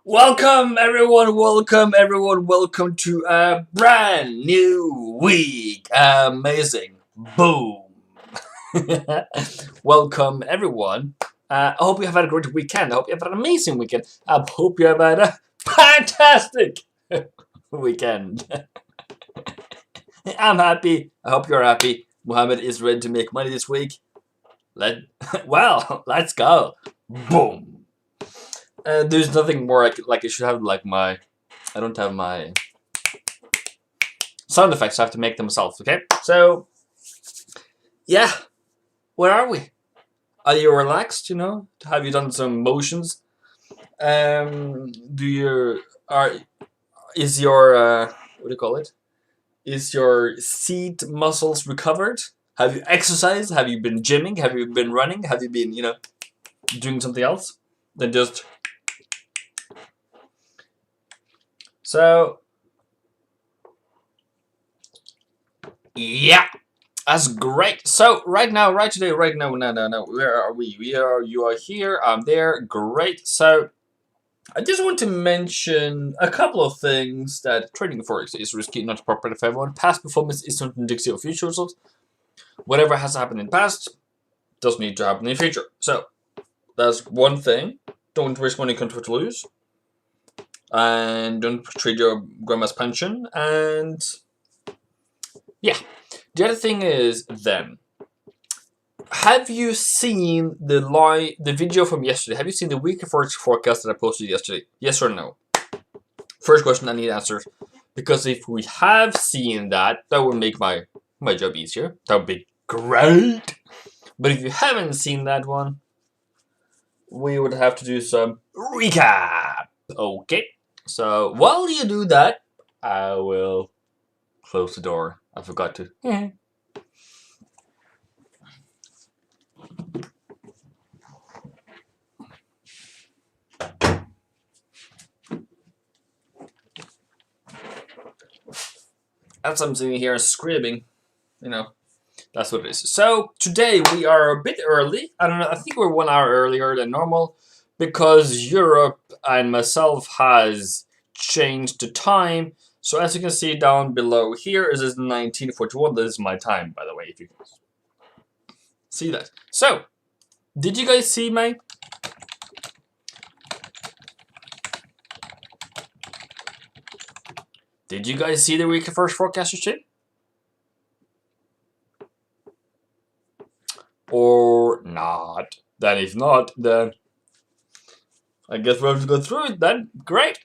Welcome everyone, to a brand new week. Amazing. Boom. Welcome everyone. I hope you have had a great weekend. I hope you have had an amazing weekend. I hope you have had a fantastic weekend. I'm happy. I hope you're happy. Mohammed is ready to make money this week. Let's go. Boom. There's nothing more I should have I don't have my sound effects. I have to make them myself. Okay, so yeah, where are we? Are you relaxed? Have you done some motions? Is your what do you call it? Is your seat muscles recovered? Have you exercised? Have you been gymming? Have you been running? Have you been doing something else than just? So, yeah, that's great. So right now, no, where are we? You are here, I'm there, great. So I just want to mention a couple of things that trading forex is risky, not appropriate for everyone. Past performance is not indicative of future results. Whatever has happened in the past doesn't need to happen in the future. So that's one thing. Don't risk money you can't lose. And don't trade your grandma's pension. And yeah, the other thing is then, have you seen the video from yesterday? Have you seen the Weekly Forex Forecast that I posted yesterday? Yes or no? First question, I need answers, because if we have seen that, that would make my job easier. That would be great. But if you haven't seen that one, we would have to do some recap. Okay. So while you do that, I will close the door. I forgot to. As I'm sitting here screaming, that's what it is. So today we are a bit early. I don't know. I think we're 1 hour earlier than normal, because Europe and myself has changed the time. So as you can see down below here, it is 1941. This is my time, by the way, if you can see that. So, did you guys see my? Did you guys see the Weekly Forex Forecast sheet? Or not? Then if not, then I guess we'll have to go through it then. Great.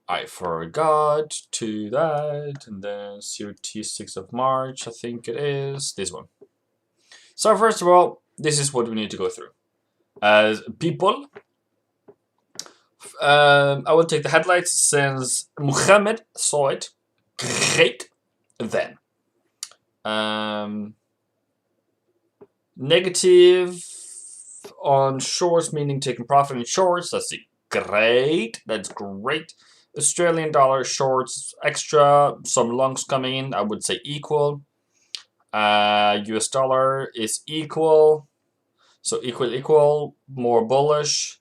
I forgot to that, and then COT 6th of March, I think it is this one. So first of all, this is what we need to go through. As people, I will take the headlights since Muhammad saw it. Great. Then. Negative on shorts, meaning taking profit in shorts. Let's see. Great. That's great. Australian dollar shorts extra. Some longs coming in. I would say equal. US dollar is equal. So equal. More bullish.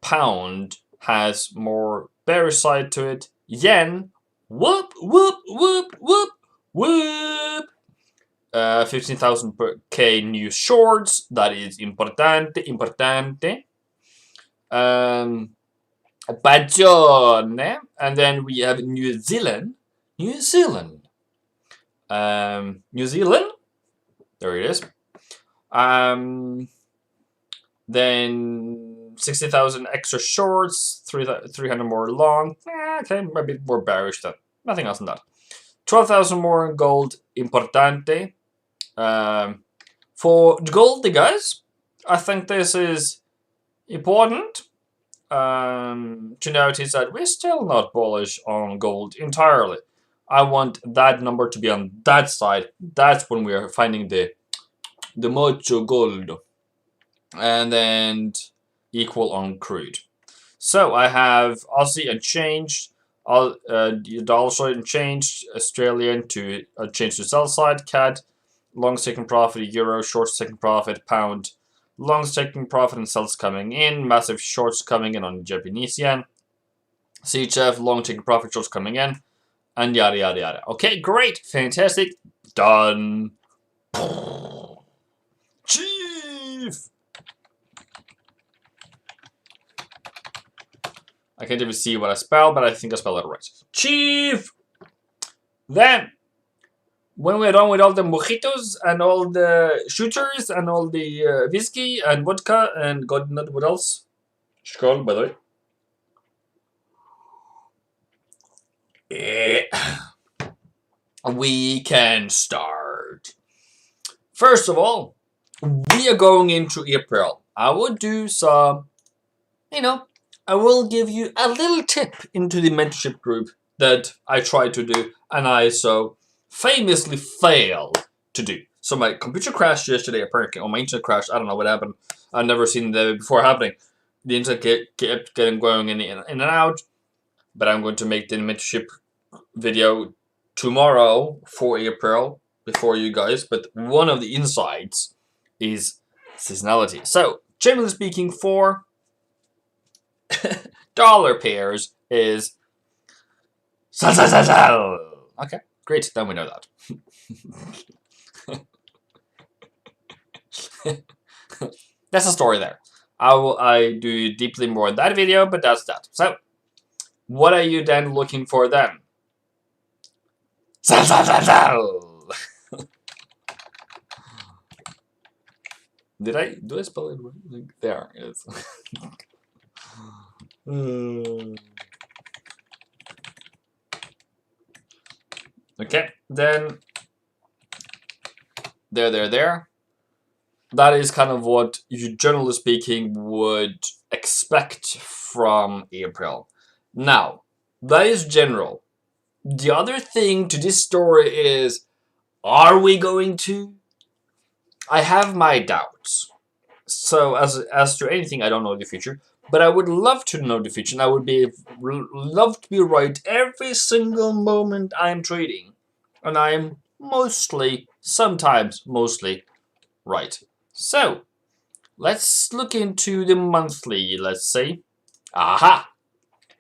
Pound has more bearish side to it. Yen. Whoop, whoop, whoop, whoop, whoop. 15,000 K new shorts. That is importante. Bagione. And then we have New Zealand. New Zealand. There it is. Then 60,000 extra shorts. 300 more long. Okay, a bit more bearish then. Nothing else than that. 12,000 more gold. Importante. For the gold, guys, I think this is important to notice that we're still not bullish on gold entirely. I want that number to be on that side. That's when we are finding the mucho gold. And then equal on crude. So I have Aussie unchanged, the dollar side unchanged, Australian to change to sell side, CAD, long taking profit, euro, short taking profit, pound, Longs taking profit and sells coming in. Massive shorts coming in on Japanese yen. CHF, long taking profit, shorts coming in. And yada, yada, yada. Okay, great. Fantastic. Done. Chief! I can't even see what I spell, but I think I spelled it right. Chief! Then, when we're done with all the mojitos and all the shooters and all the whiskey and vodka and God knows what else. Skål, by the way. We can start. First of all, we are going into April. I will do some, I will give you a little tip into the mentorship group that I tried to do and I so famously failed to do. So my computer crashed yesterday apparently, or my internet crashed. I don't know what happened. I've never seen that before happening. The internet kept getting going in and out. But I'm going to make the mentorship video tomorrow for April before you guys. But one of the insights is seasonality. So generally speaking, for dollar pairs is okay, great. Then we know that. That's a story there. I do deeply more in that video, but that's that. So what are you then looking for then? Do I spell it right? Like, there it is. Okay, then there. That is kind of what you, generally speaking, would expect from April. Now, that is general. The other thing to this story is, are we going to? I have my doubts. So as to anything, I don't know the future, but I would love to know the future, and I would love to be right every single moment I'm trading, and I'm sometimes mostly right. So let's look into the monthly. Let's say, aha,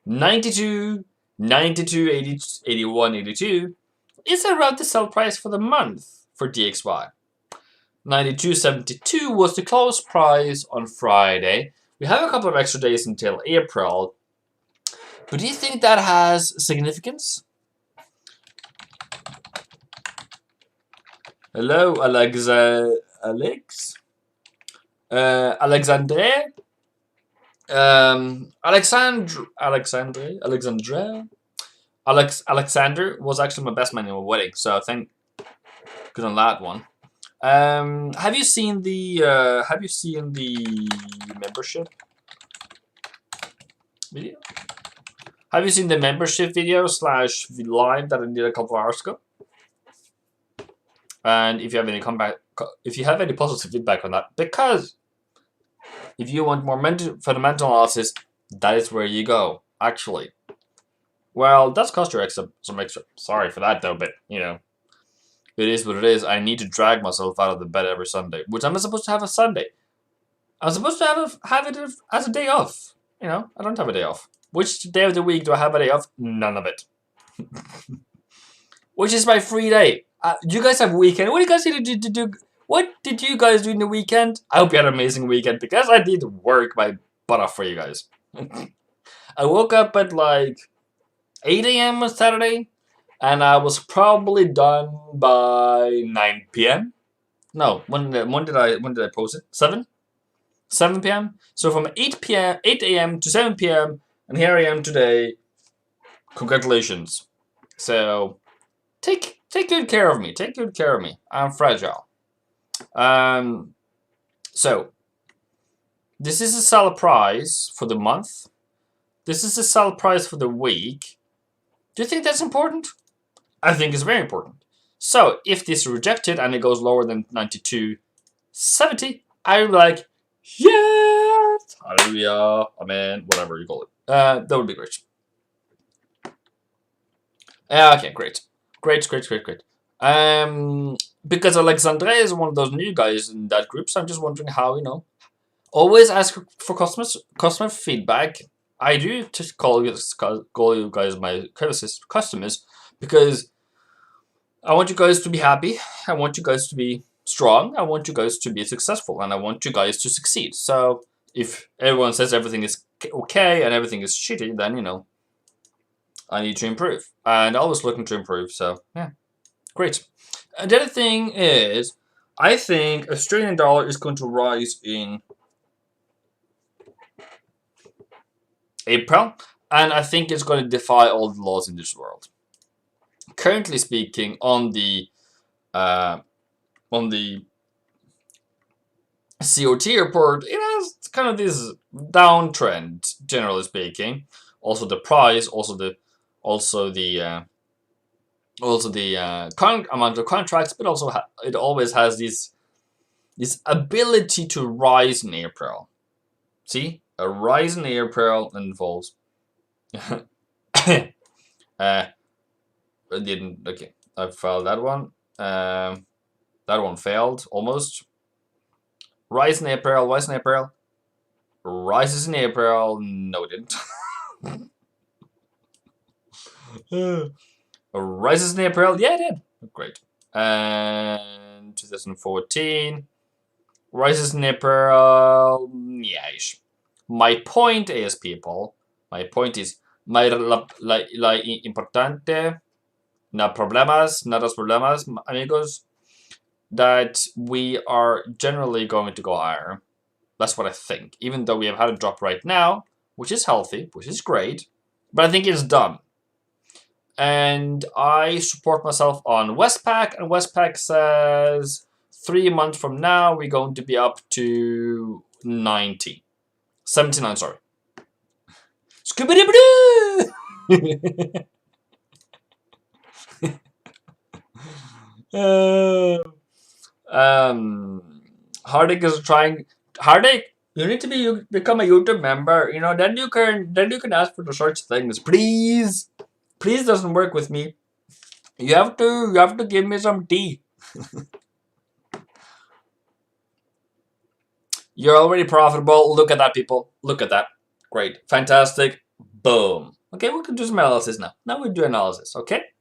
92, 92, 80, 81, 82 is around the sell price for the month for DXY. 92.72 was the close price on Friday. We have a couple of extra days until April. But do you think that has significance? Hello, Alexandre? Alexander was actually my best man in my wedding, so thank good on that one. Have you seen the membership video? Have you seen the membership video / live that I did a couple of hours ago? And if you have any positive feedback on that, because if you want more fundamental analysis, that is where you go. Actually, well, that's cost you some extra. Sorry for that though, but it is what it is. I need to drag myself out of the bed every Sunday, which I'm not supposed to have a Sunday. I'm supposed to have it as a day off. I don't have a day off. Which day of the week do I have a day off? None of it. Which is my free day. You guys have weekend. What do you guys need to do? What did you guys do in the weekend? I hope you had an amazing weekend because I did work my butt off for you guys. I woke up at like 8 a.m. on Saturday. And I was probably done by 9 p.m. No, when did I post it? 7 p.m. So from 8 a.m. to 7 p.m. and here I am today. Congratulations. So take good care of me. Take good care of me. I'm fragile. So this is a sell price for the month. This is a sell price for the week. Do you think that's important? I think it's very important. So if this is rejected and it goes lower than 92.70, I'm like, yes, hallelujah, amen, whatever you call it. That would be great. Okay, great. Because Alexandre is one of those new guys in that group, so I'm just wondering how Always ask for customer feedback. I do just call you guys my customers because I want you guys to be happy. I want you guys to be strong. I want you guys to be successful, and I want you guys to succeed. So if everyone says everything is okay and everything is shitty, then I need to improve, and always looking to improve. So yeah, great. And the other thing is, I think Australian dollar is going to rise in April, and I think it's going to defy all the laws in this world. Currently speaking, on the COT report, it has kind of this downtrend, generally speaking. Also the price, also the amount of contracts, but also it always has this ability to rise in April. See, a rise in April involves. I didn't. Okay, I failed that one. That one failed almost. Rise in April. Rise in April. Rises in April. No, it didn't. Rises in April. Yeah, it did. Great. And 2014. Rises in April. Yeah. My point is, people. My point is, importante. No problemas, no los problemas, amigos, that we are generally going to go higher. That's what I think. Even though we have had a drop right now, which is healthy, which is great, but I think it's done. And I support myself on Westpac, and Westpac says 3 months from now we're going to be up to 90. 79, sorry. Scooby-Doo! Hardik is trying. Hardik, you need to become a YouTube member. Then you can ask for the such things. Please doesn't work with me. You have to give me some tea. You're already profitable. Look at that, people. Look at that. Great, fantastic. Boom. Okay, we can do some analysis now. Now we do analysis. Okay.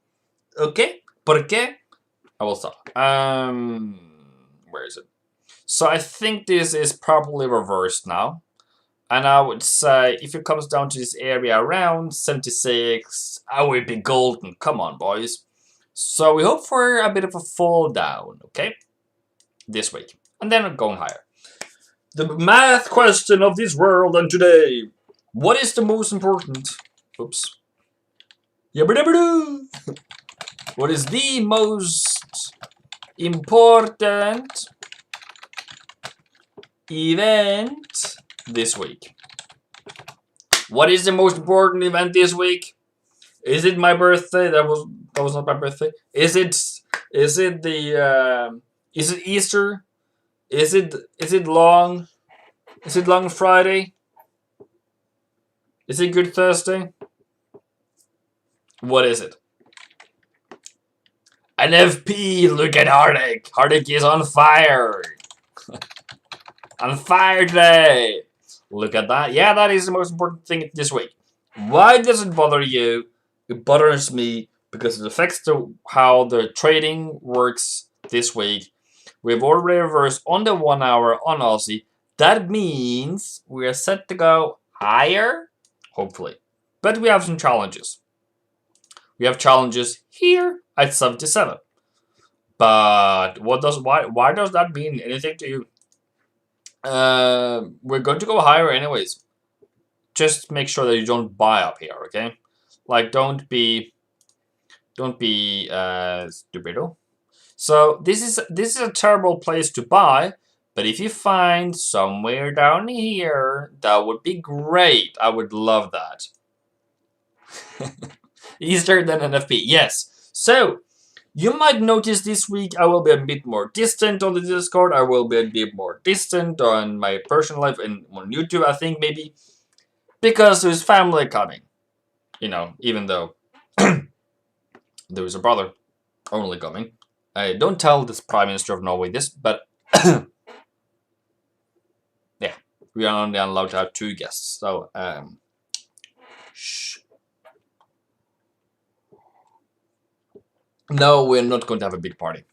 ¿Por qué? I will stop. Where is it? So I think this is probably reversed now. And I would say if it comes down to this area around 76, I would be golden. Come on, boys. So we hope for a bit of a fall down, okay? This week. And then going higher. The math question of this world and today. What is the most important? Oops. What is the most important event this week? What is the most important event this week? Is it my birthday? That was not my birthday. Is it Easter? Is it long? Is it Long Friday? Is it Good Thursday? What is it? An FP, look at Hardik. Hardik is on fire. On fire today. Look at that. Yeah, that is the most important thing this week. Why does it bother you? It bothers me because it affects how the trading works this week. We've already reversed on the 1 hour on Aussie. That means we are set to go higher, hopefully. But we have some challenges. We have challenges here at 77. But why does that mean anything to you? We're going to go higher anyways. Just make sure that you don't buy up here, okay? Like don't be stupido. So this is a terrible place to buy, but if you find somewhere down here, that would be great. I would love that. Easier than NFP, yes. So you might notice this week I will be a bit more distant on the Discord. I will be a bit more distant on my personal life and on YouTube, I think maybe. Because there's family coming. Even though there is a brother only coming. I don't tell this Prime Minister of Norway this, but yeah. we are only allowed to have 2 guests. So, shh. No, we're not going to have a big party.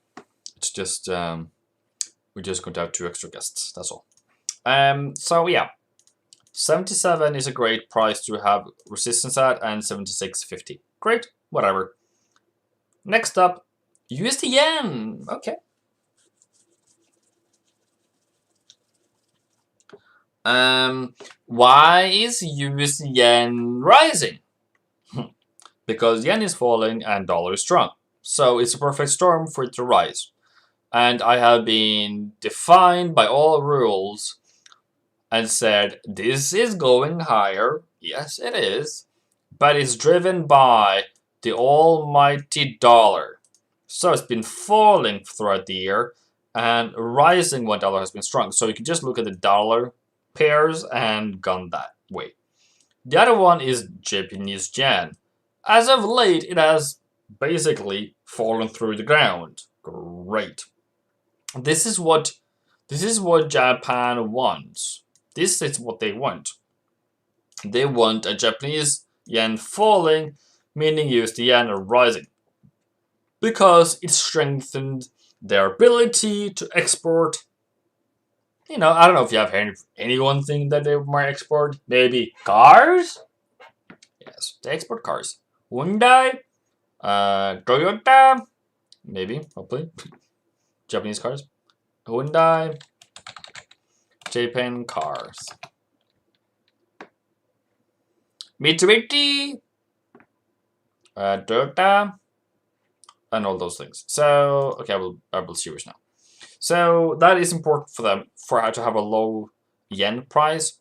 It's just, we're just going to have 2 extra guests. That's all. So yeah, 77 is a great price to have resistance at, and 76.50. Great, whatever. Next up, USD yen. Okay. Why is USD yen rising? Because yen is falling and dollar is strong. So it's a perfect storm for it to rise. And I have been defined by all rules and said, this is going higher. Yes, it is. But it's driven by the almighty dollar. So it's been falling throughout the year and rising when dollar has been strong. So you can just look at the dollar pairs and gone that way. The other one is Japanese yen. As of late, it has basically fallen through the ground. Great. This is what Japan wants. This is what they want. They want a Japanese yen falling, meaning USD yen rising. Because it strengthened their ability to export. You know, I don't know if you have any one thing that they might export. Maybe cars? Yes, they export cars. Hyundai, Toyota, maybe, hopefully. Japanese cars. Hyundai, Japan cars. Mitsubishi, Toyota, and all those things. So, okay, I will serious now. So that is important for them, for how to have a low yen price.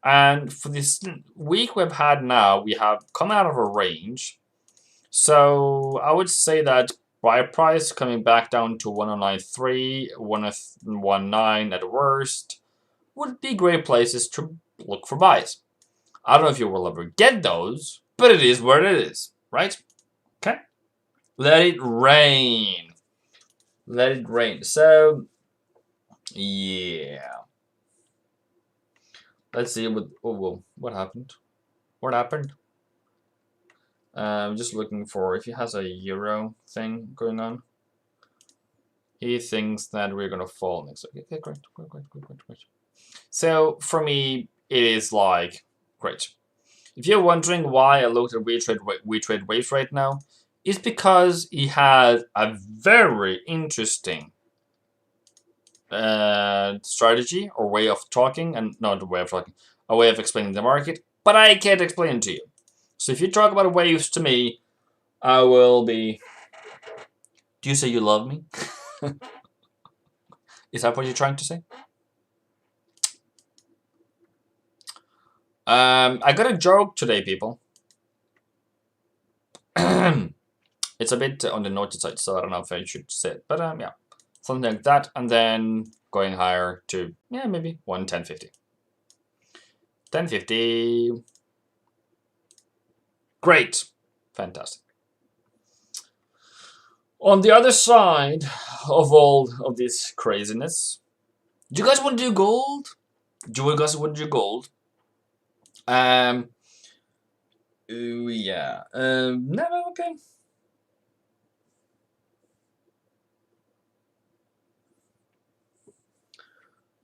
And for this week we've had now, we have come out of a range. So I would say that buy price coming back down to 1093, 119 at worst would be great places to look for buys. I don't know if you will ever get those, but it is where it is, right? Okay. Let it rain. Let it rain. So, yeah. Let's see what. Oh, whoa. What happened? What happened? I'm just looking for if he has a euro thing going on. He thinks that we're gonna fall next. Okay, great. So for me, it is like great. If you're wondering why I looked at WeTrade Waves right now, it's because he has a very interesting strategy or way of talking, and not a way of talking, a way of explaining the market, but I can't explain it to you. So if you talk about waves to me, I will be... Do you say you love me? Is that what you're trying to say? I got a joke today, people. It's a bit on the naughty side, so I don't know if I should say it. But yeah, something like that, and then going higher to, yeah, maybe 110.50. 10.50. Great. Fantastic. On the other side of all of this craziness, do you guys want to do gold? Do you guys want to do gold? Yeah. No, okay.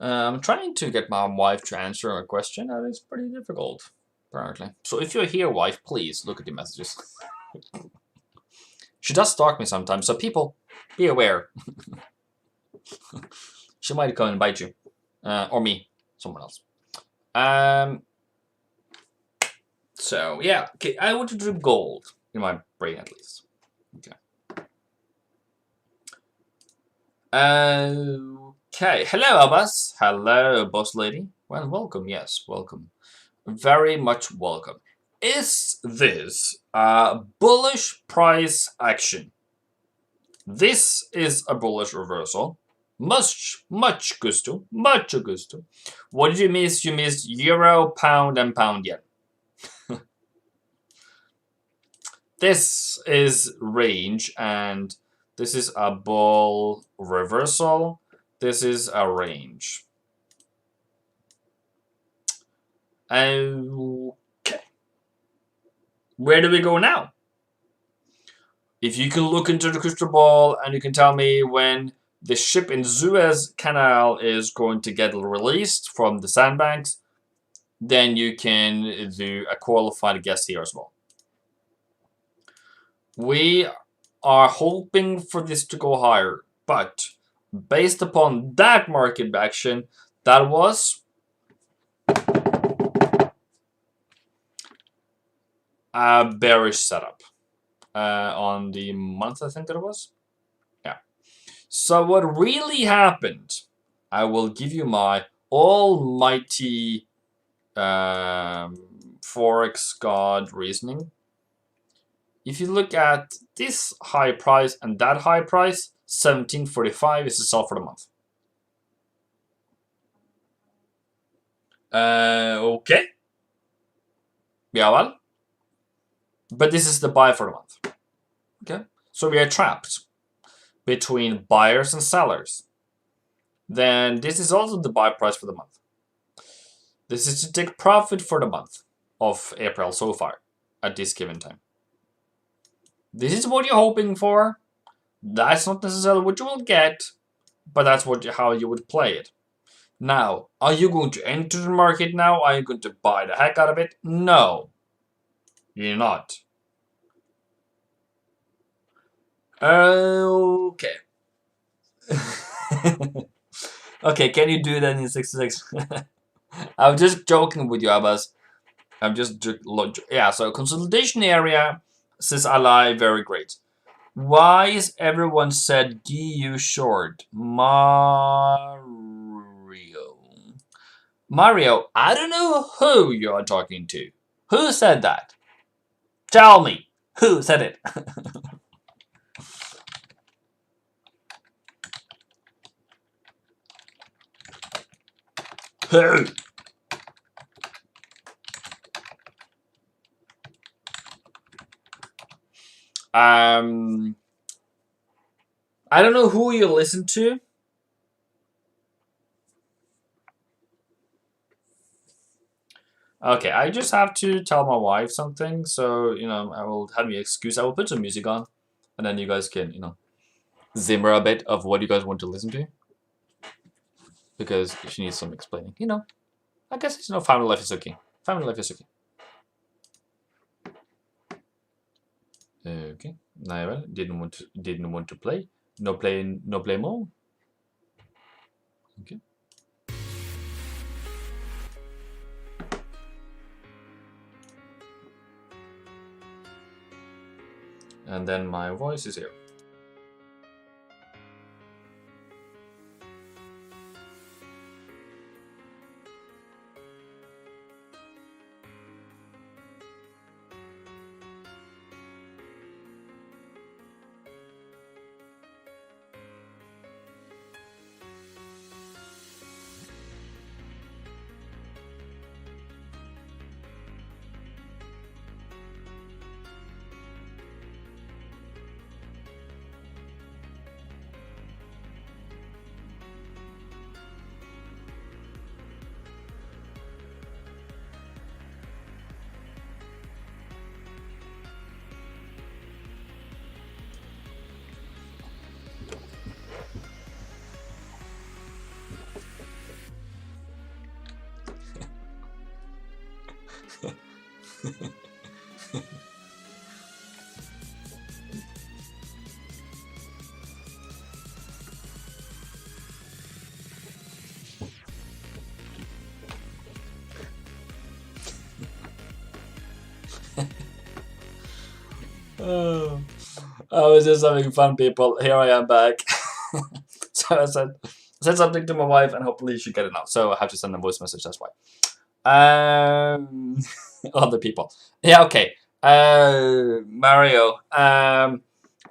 I'm trying to get my wife to answer a question, and it's pretty difficult, apparently. So if you're here, wife, please look at the messages. She does stalk me sometimes, so people, be aware. She might come and bite you. Or me. Someone else. So, yeah. Okay, I want to do gold. In my brain, at least. Okay. Okay. Hello, Abbas. Hello, boss lady. Well, welcome. Yes, welcome. Very much welcome. Is this a bullish price action? This is a bullish reversal. Much gusto. Much gusto. What did you miss? You missed euro, pound, and pound yen. This is range, and this is a bull reversal. This is a range. Okay. Where do we go now? If you can look into the crystal ball and you can tell me when the ship in Suez Canal is going to get released from the sandbanks, then you can do a qualified guess here as well. We are hoping for this to go higher, but based upon that market action, that was a bearish setup on the month, I think it was. Yeah. So what really happened, I will give you my almighty Forex God reasoning. If you look at this high price and that high price, 17.45 is the sell for the month. Okay. Yeah, well. But this is the buy for the month. Okay. So we are trapped between buyers and sellers. Then this is also the buy price for the month. This is to take profit for the month of April so far at this given time. This is what you're hoping for. That's not necessarily what you will get, but that's how you would play it. Now, are you going to enter the market now? Are you going to buy the heck out of it? No, you're not. Okay. Okay, can you do that in 66? I'm just joking with you, Abbas. I'm just, yeah, so consolidation area, says Ally, very great. Why is everyone said GU short? Mario, I don't know who you're talking to. Who said that? Tell me, who said it? Who? I don't know who you listen to. Okay, I just have to tell my wife something, so, I will have me excuse. I will put some music on, and then you guys can, zimmer a bit of what you guys want to listen to. Because she needs some explaining. I guess, family life is okay. Family life is okay. Okay. Naira didn't want to play. No play more. Okay. And then my voice is here. Oh, I was just having fun, people. Here I am back. So I said something to my wife, and hopefully she get it now. So I have to send a voice message. That's why. Other people. Yeah. Okay. Mario. I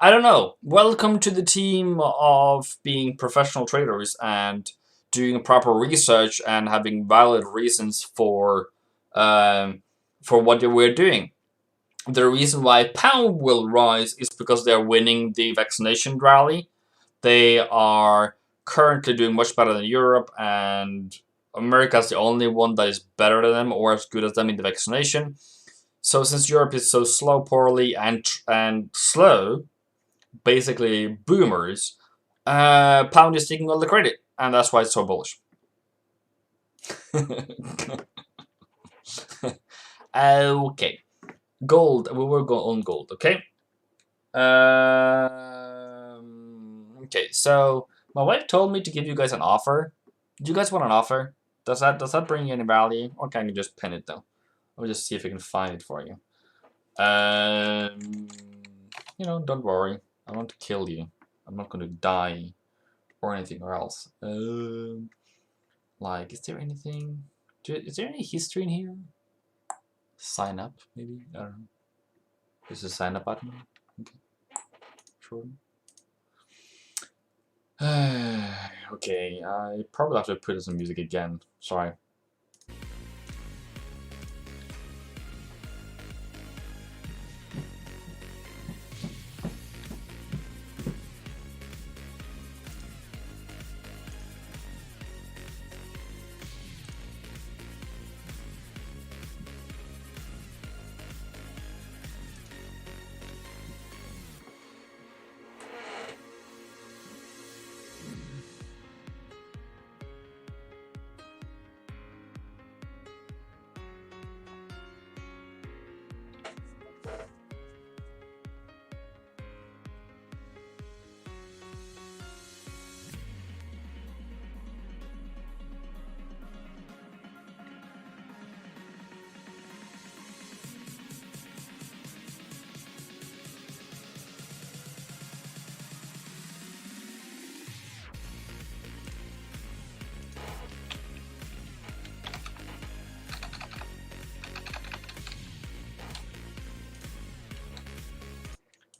don't know. Welcome to the team of being professional traders and doing proper research and having valid reasons for what we're doing. The reason why pound will rise is because they're winning the vaccination rally. They are currently doing much better than Europe, and America's the only one that is better than them or as good as them in the vaccination. So since Europe is so slow, poorly, and slow, basically boomers, pound is taking all the credit, and that's why it's so bullish. Okay, gold. We will go on gold. Okay. Okay. So my wife told me to give you guys an offer. Do you guys want an offer? Does that bring you any value, or can you just pin it though? I'll just see if I can find it for you. You know, don't worry. I want to kill you. I'm not going to die or anything or else. Like, is there anything? Is there any history in here? Sign up, maybe? I don't know. There's a sign up button. Okay. Sure. Okay, I probably have to put some music again. Sorry.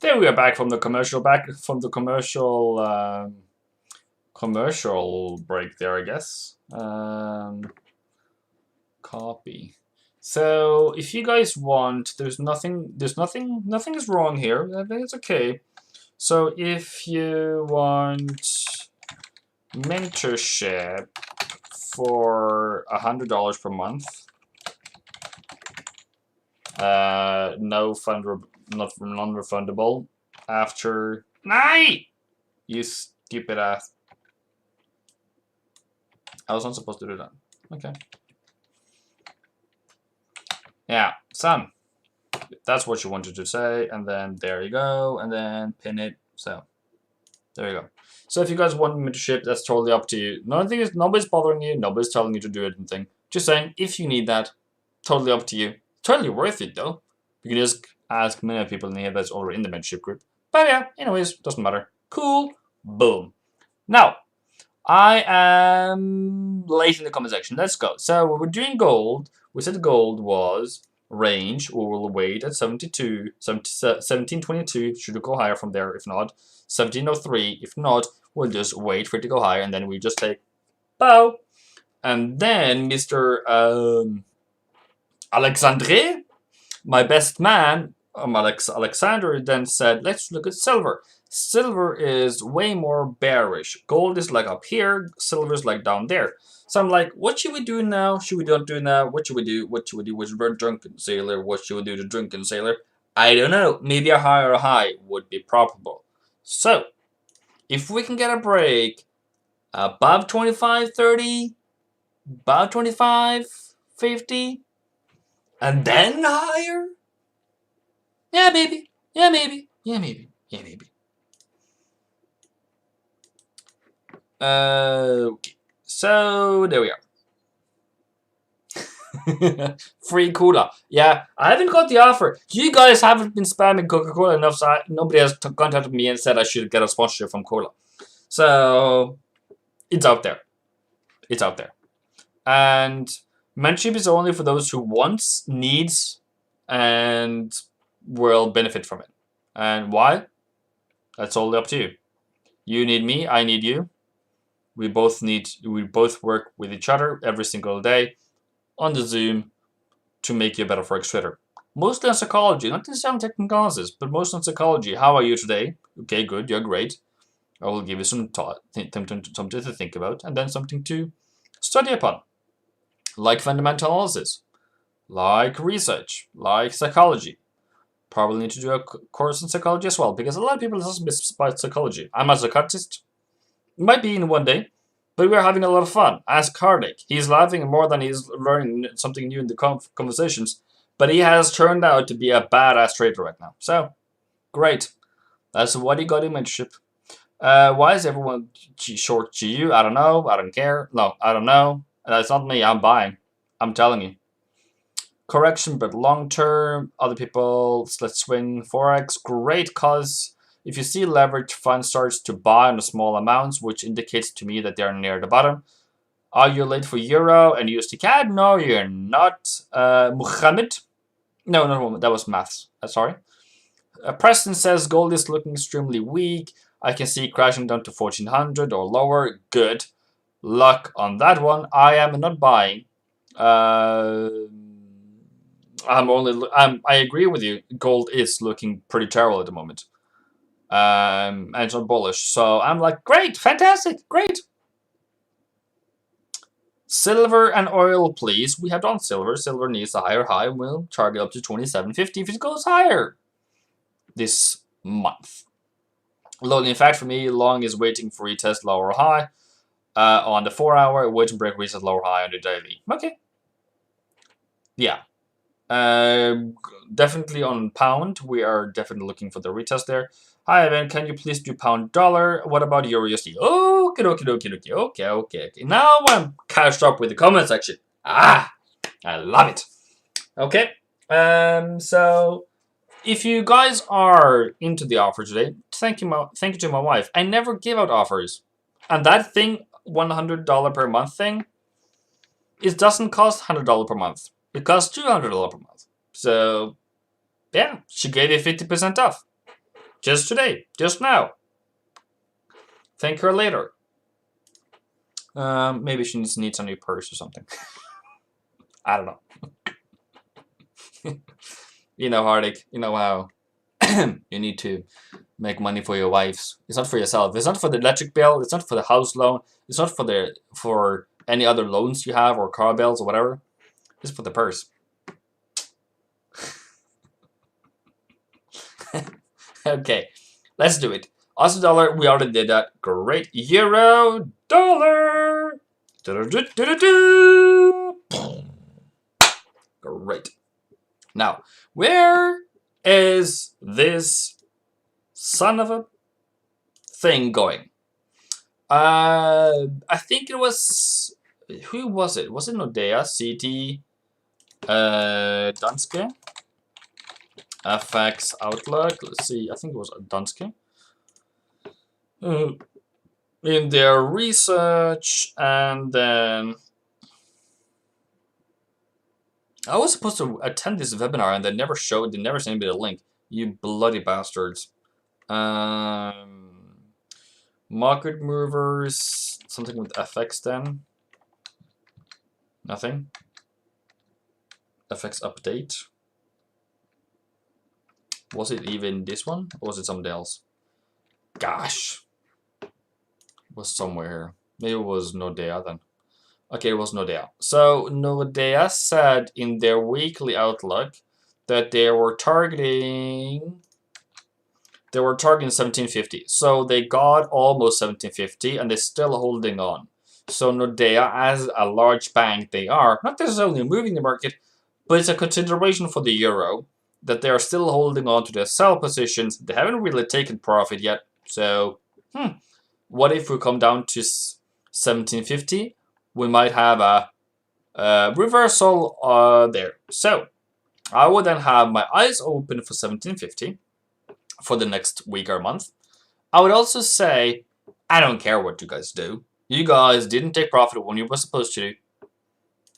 There we are back from the commercial commercial break there, I guess. Copy. So if you guys want, nothing is wrong here. I think it's okay. So if you want mentorship for $100 per month, non-refundable after night. You stupid ass. I was not supposed to do that. Okay. Yeah, son. If that's what you wanted to say, and then there you go, and then pin it. So there you go. So if you guys want mentorship, that's totally up to you. Nobody's bothering you. Nobody's telling you to do anything. Just saying, if you need that, totally up to you. Totally worth it though. You can just ask many people in here that's already in the mentorship group. But yeah, anyways, doesn't matter. Cool. Boom. Now, I am late in the comment section. Let's go. So we're doing gold. We said gold was range. We will wait at 1722. Should it go higher from there? If not, 1703. If not, we'll just wait for it to go higher, and then we just take bow. And then Mr. Alexandre, my best man, Alexander, then said, let's look at silver. Silver is way more bearish. Gold is like up here, silver is like down there. So I'm like, what should we do now? Should we not do now? What should we do? What should we do with drunken sailor? What should we do to drunken sailor? I don't know. Maybe a higher high would be probable. So, if we can get a break above 25.30, above 25.50, and then higher? Yeah, maybe. Yeah, maybe. Yeah, maybe. Yeah, maybe. Okay. So, there we are. Free cola. Yeah, I haven't got the offer. You guys haven't been spamming Coca-Cola enough, so nobody has contacted me and said I should get a sponsorship from Cola. So, it's out there. It's out there. And mentorship is only for those who wants, needs, and will benefit from it. And why? That's totally up to you. You need me, I need you. We both work with each other every single day on the Zoom to make you a better Forex trader. Mostly on psychology, not necessarily technical analysis, but mostly on psychology. How are you today? Okay, good, you're great. I will give you some something to think about, and then something to study upon. like fundamental analysis, like research, like psychology. Probably need to do a course in psychology as well, because a lot of people listen about psychology. I'm a psychologist. Might be in one day, but we're having a lot of fun. Ask Hardik. He's laughing more than he's learning something new in the conversations, but he has turned out to be a badass trader right now. So, great. That's what he got in mentorship. Why is everyone short GU? I don't know. I don't care. No, I don't know. That's not me. I'm buying. I'm telling you. Correction, but long term. Other people, let's swing Forex. Great, cause if you see leverage fund starts to buy on small amounts, which indicates to me that they're near the bottom. Are you late for Euro and USD CAD? No, you're not. Muhammad? No, that was maths. Sorry. Preston says gold is looking extremely weak. I can see it crashing down to 1400 or lower. Good luck on that one. I am not buying. I agree with you. Gold is looking pretty terrible at the moment. And it's not bullish. So I'm like, great, fantastic, great. Silver and oil, please. We have done silver. Silver needs a higher high. We'll target up to 27.50 if it goes higher this month. Long, in fact, for me, long is waiting for retest lower high on the 4 hour, wait and break reset lower high on the daily. Okay. Yeah. Definitely on pound, we are definitely looking for the retest there. Hi, Evan, can you please do pound dollar? What about Euro USD? Okay. Now I'm catched up with the comment section. I love it. Okay. So if you guys are into the offer today, thank you to my wife. I never give out offers, and that thing, $100 per month thing, it doesn't cost $100 per month. It costs $200 per month. So, yeah, she gave you 50% off. Just today, just now. Thank her later. Maybe she needs a new purse or something. I don't know. You know, Hardik, you know how you need to make money for your wives. It's not for yourself. It's not for the electric bill. It's not for the house loan. It's not for any other loans you have or car bills or whatever. It's for the purse. Okay, let's do it. Aussie dollar, we already did that. Great. Euro dollar. Great. Now, where is this son of a thing going? I think it was, who was it? Was it Nordea, CT, Danske, FX Outlook? Let's see. I think it was Danske. In their research, and then I was supposed to attend this webinar, and they never showed. They never sent me the link. You bloody bastards! Market movers. Something with FX then. Nothing. FX update. Was it even this one, or was it something else? Gosh. It was somewhere here. Maybe it was Nordea then. Okay, it was Nordea. So Nordea said in their weekly outlook that they were targeting 1750. So they got almost 1750 and they're still holding on. So Nordea, as a large bank they are, not necessarily moving the market, but it's a consideration for the euro that they are still holding on to their sell positions. They haven't really taken profit yet. So, what if we come down to 1750? We might have a reversal there. So, I would then have my eyes open for 1750 for the next week or month. I would also say, I don't care what you guys do. You guys didn't take profit when you were supposed to.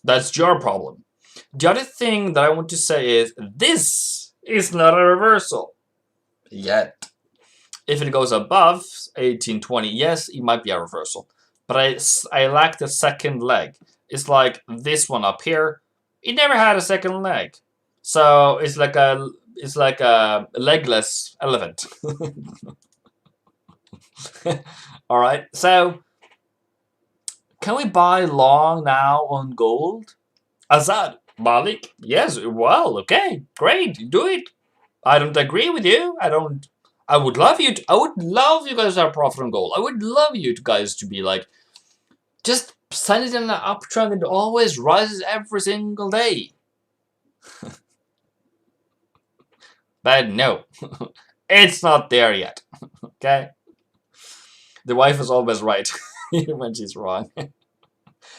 That's your problem. The other thing that I want to say is, this is not a reversal yet. If it goes above 1820, yes, it might be a reversal. But I lack the second leg. It's like this one up here. It never had a second leg. So it's like a legless elephant. Alright, so can we buy long now on gold? Azad, Malik, yes, well, okay, great, do it. I don't agree with you. I would love you. I would love you guys to have profit and goal. I would love you guys to be like, just send it in an uptrend and it always rises every single day. But no, it's not there yet. Okay, the wife is always right even when she's wrong,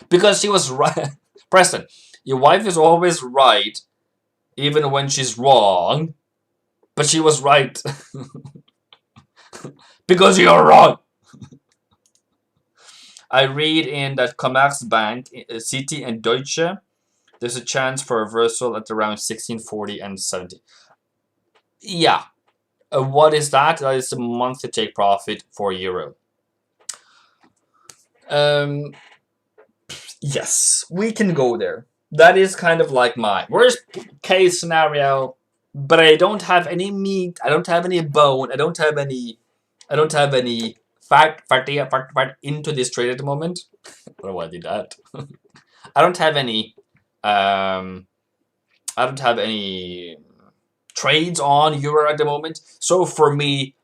because she was right. Preston, your wife is always right even when she's wrong, but she was right because you're wrong. I read in that Commerzbank, Citi, and Deutsche, there's a chance for reversal at around 1640 and 70. Yeah. What is that? That is a monthly take profit for euro. Yes, we can go there. That is kind of like my worst case scenario, but I don't have any meat. I don't have any bone. I don't have any fact into this trade at the moment. I don't know why I did that. I don't have any trades on euro at the moment. So for me,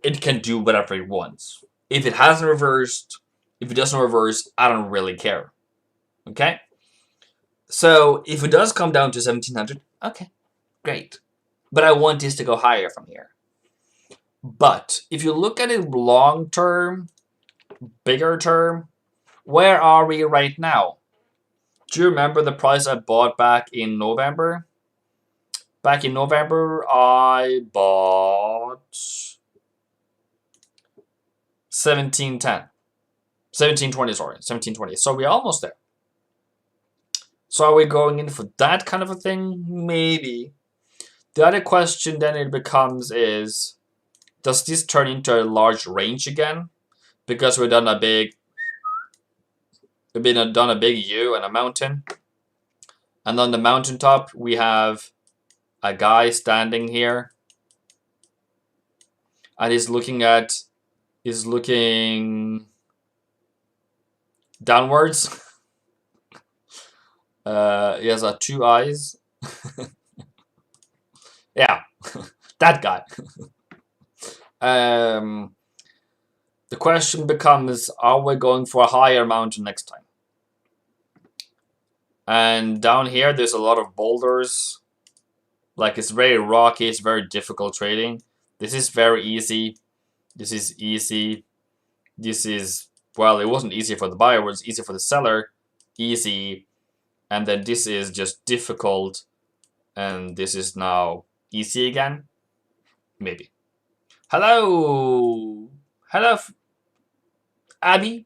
it can do whatever it wants. If it hasn't reversed, if it doesn't reverse, I don't really care. Okay? So if it does come down to 1700, okay, great. But I want this to go higher from here. But if you look at it long term, bigger term, where are we right now? Do you remember the price I bought back in November? Back in November, I bought 1710. 1720, sorry. 1720. So we're almost there. So are we going in for that kind of a thing? Maybe. The other question then it becomes is, does this turn into a large range again? Because we've done a big U and a mountain. And on the mountaintop, we have a guy standing here. And he's looking downwards. He has 2 eyes. Yeah, that guy. The question becomes, are we going for a higher mountain next time? And down here, there's a lot of boulders. Like, it's very rocky, it's very difficult trading. This is very easy. This is easy. This is, well, it wasn't easy for the buyer, it was easy for the seller. Easy. And then this is just difficult. And this is now easy again. Maybe. Hello. Hello, Abby.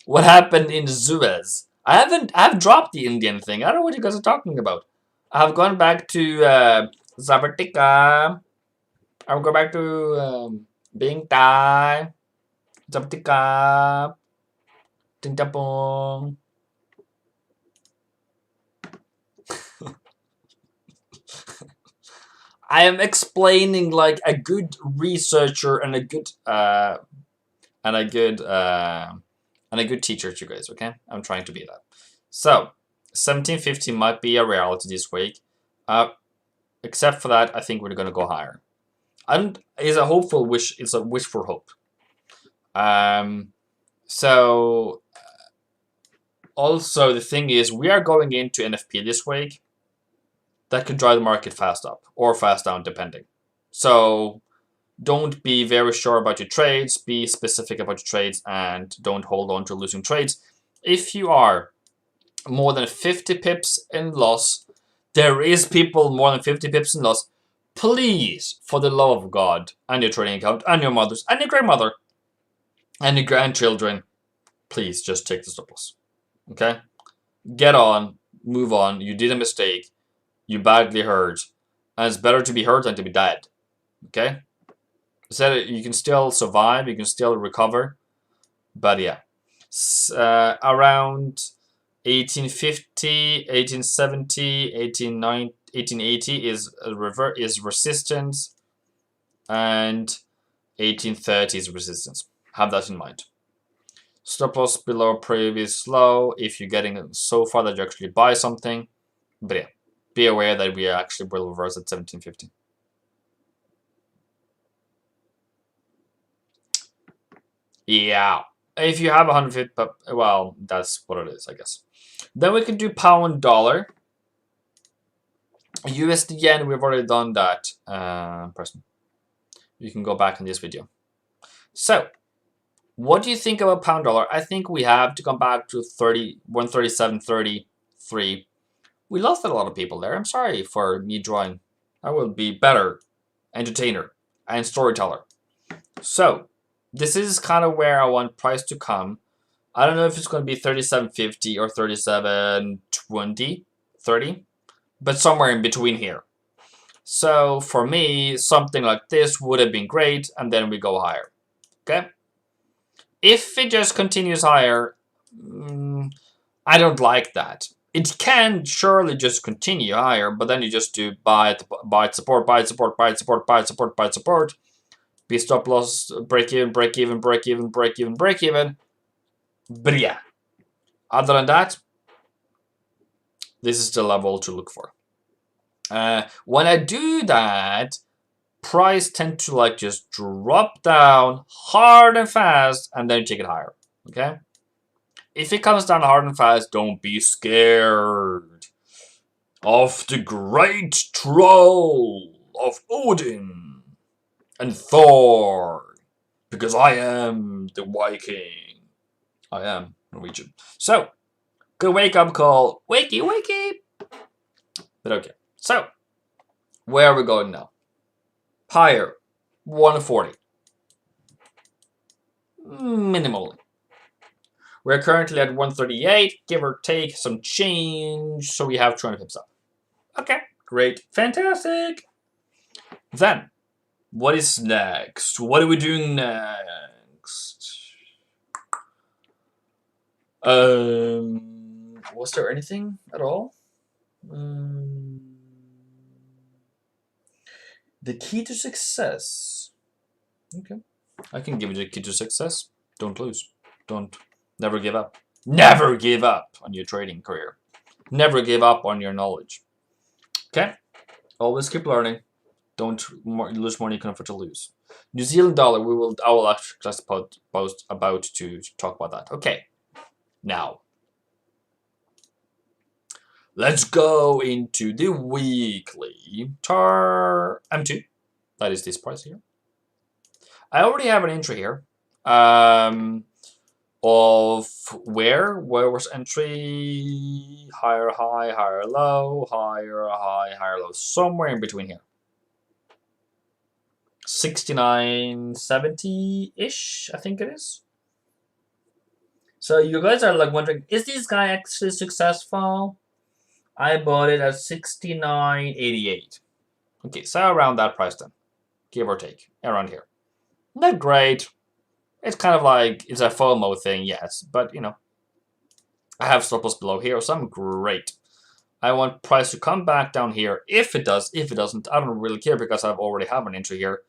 What happened in Suez? I've dropped the Indian thing. I don't know what you guys are talking about. I've gone back to Zabatika. I'll go back to Bing Tai. Zabatika. Tintapong. I am explaining like a good researcher and a good teacher to you guys, okay? I'm trying to be that. So 1750 might be a reality this week. Except for that, I think we're gonna go higher. It's a hopeful wish. It's a wish for hope. So also the thing is, we are going into NFP this week. That could drive the market fast up or fast down, depending. So don't be very sure about your trades. Be specific about your trades and don't hold on to losing trades. If you are more than 50 pips in loss, there is people more than 50 pips in loss. Please, for the love of God, and your trading account, and your mothers, and your grandmother, and your grandchildren, please just take the stop loss. Okay? Get on, move on. You did a mistake. You badly hurt. And it's better to be hurt than to be dead. Okay? So you can still survive, you can still recover. But yeah. Around 1850, 1870, 1880 is resistance. And 1830 is resistance. Have that in mind. Stop loss below previous low if you're getting it so far that you actually buy something. But yeah, be aware that we actually will reverse at 1750. Yeah, if you have 150, well, that's what it is, I guess. Then we can do pound dollar. USD yen, we've already done that. Person, you can go back in this video. So, what do you think about pound dollar? I think we have to come back to 137.33. We lost a lot of people there. I'm sorry for me drawing. I will be better entertainer and storyteller. So, this is kind of where I want price to come. I don't know if it's going to be 37.50 or 37.20, 30, but somewhere in between here. So for me, something like this would have been great, and then we go higher. Okay? If it just continues higher, I don't like that. It can surely just continue higher, but then you just do buy it, support, buy it, support, buy it, support, buy it, support, buy it, support. Be stop loss, break even, break even, break even, break even, break even. But yeah, other than that, this is the level to look for. When I do that, price tend to like just drop down hard and fast, and then take it higher. Okay? If it comes down hard and fast, don't be scared of the great troll of Odin and Thor, because I am the Viking. I am Norwegian. So, good wake up call. Wakey, wakey. But okay. So, where are we going now? Higher. 140. Minimally. We're currently at 138, give or take some change, so we have 200 pips up. Okay, great. Fantastic. Then, what is next? What are we doing next? Was there anything at all? The key to success. Okay. I can give you the key to success. Don't lose. Never give up. Never give up on your trading career. Never give up on your knowledge. Okay? Always keep learning. Don't lose more than you can afford to lose. New Zealand dollar, I will actually just post about to talk about that. Okay. Now, let's go into the weekly TAR M2. That is this price here. I already have an entry here. Of where was entry, higher high, higher low, higher high, higher low, somewhere in between here. 69.70-ish, I think it is. So you guys are like wondering, is this guy actually successful? I bought it at 69.88. Okay, so around that price then, give or take, around here. Not great. It's kind of like, it's a FOMO thing, yes, but you know, I have stop loss below here, so I'm great. I want price to come back down here. If it does, if it doesn't, I don't really care because I already have an entry here.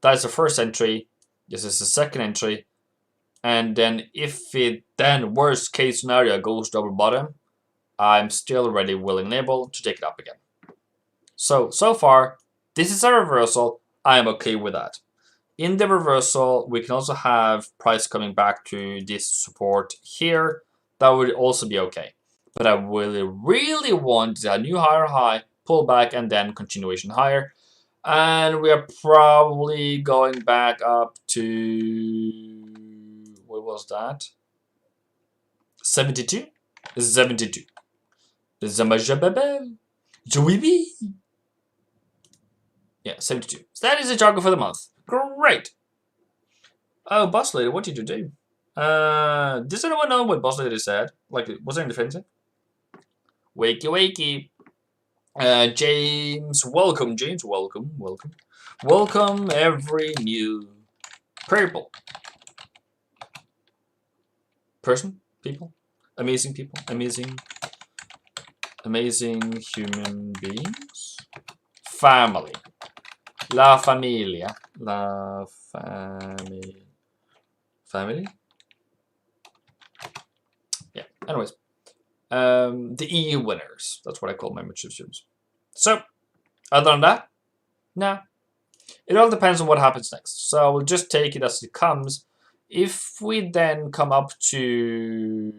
That is the first entry. This is the second entry. And then if it then, worst case scenario, goes double bottom, I'm still ready, willing, and able to take it up again. So far, this is a reversal. I am okay with that. In the reversal, we can also have price coming back to this support here. That would also be okay. But I really want a new higher high, pull back, and then continuation higher. And we are probably going back up to, what was that? 72? 72. Yeah, 72. So that is the target for the month. Great. Oh, boss lady, what did you do? Does anyone know what boss lady said? Like, was it defensive? Wakey, wakey. James, welcome, James. Welcome, welcome. Welcome every new people. People, amazing human beings. Family. La familia. La Family. Yeah. Anyways, the EU winners. That's what I call my membership students. So, other than that, no. It all depends on what happens next. So we'll just take it as it comes. If we then come up to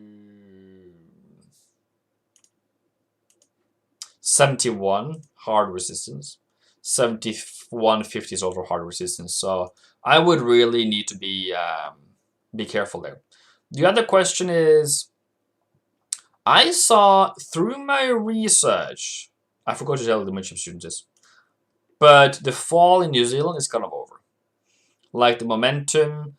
71 hard resistance, 71.50 is also hard resistance. So I would really need to be careful there. The other question is, I saw through my research, I forgot to tell the membership students this, but the fall in New Zealand is kind of over. Like the momentum,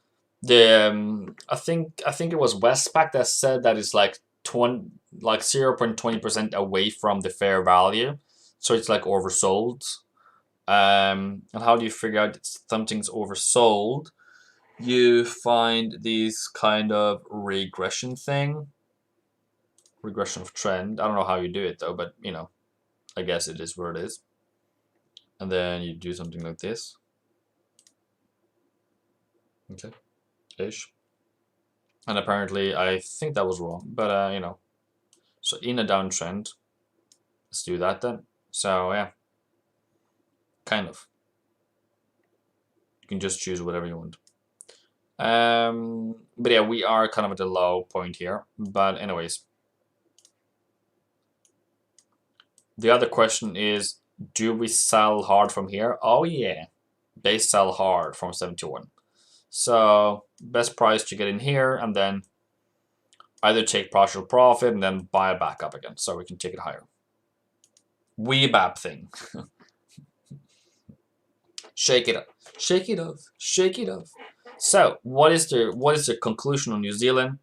I think it was Westpac that said that it's like 0.20% away from the fair value, so it's like oversold. And how do you figure out something's oversold? You find this kind of regression thing, regression of trend. I don't know how you do it though, but you know, I guess it is where it is. And then you do something like this. Okay, ish. And apparently, I think that was wrong, but you know, so in a downtrend, let's do that then. So yeah, kind of. You can just choose whatever you want. But yeah, we are kind of at the low point here. But anyways, the other question is, do we sell hard from here? Oh yeah, they sell hard from 71. So best price to get in here, and then either take partial profit and then buy it back up again, so we can take it higher. Weebab thing. Shake it up, shake it off, shake it off. So what is the conclusion on New Zealand?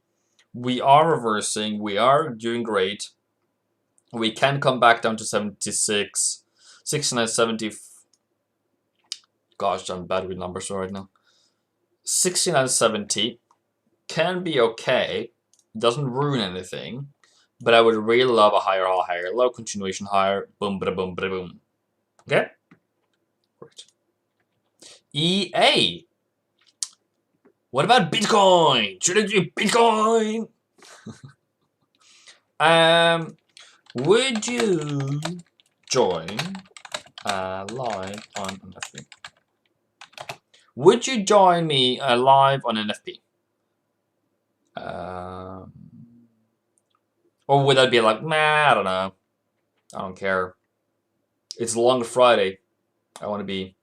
We are reversing. We are doing great. We can come back down to 76, 69, 70. Gosh, I'm bad with numbers right now. 69, 70 can be okay. Doesn't ruin anything, but I would really love a higher low, continuation higher, boom, bada, boom, bada, boom. Okay? Great. EA. What about Bitcoin? Should I do Bitcoin? Would you join live on NFP? Would you join me live on NFP? Or would that be like, nah, I don't know. I don't care. It's Long Friday. I want to be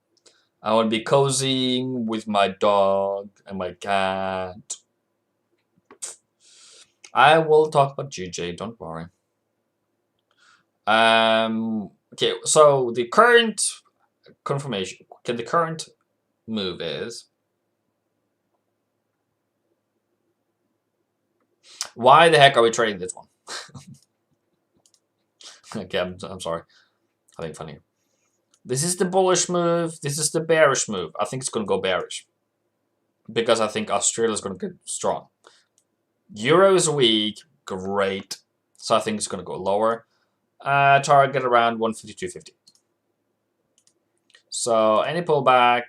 cozying with my dog and my cat. I will talk about GJ, don't worry. Okay, so the current confirmation, okay, the current move is, why the heck are we trading this one? Okay, I'm sorry. I think funny. This is the bullish move. This is the bearish move. I think it's going to go bearish because I think Australia is going to get strong. Euro is weak. Great. So I think it's going to go lower. Target around 152.50. So any pullback,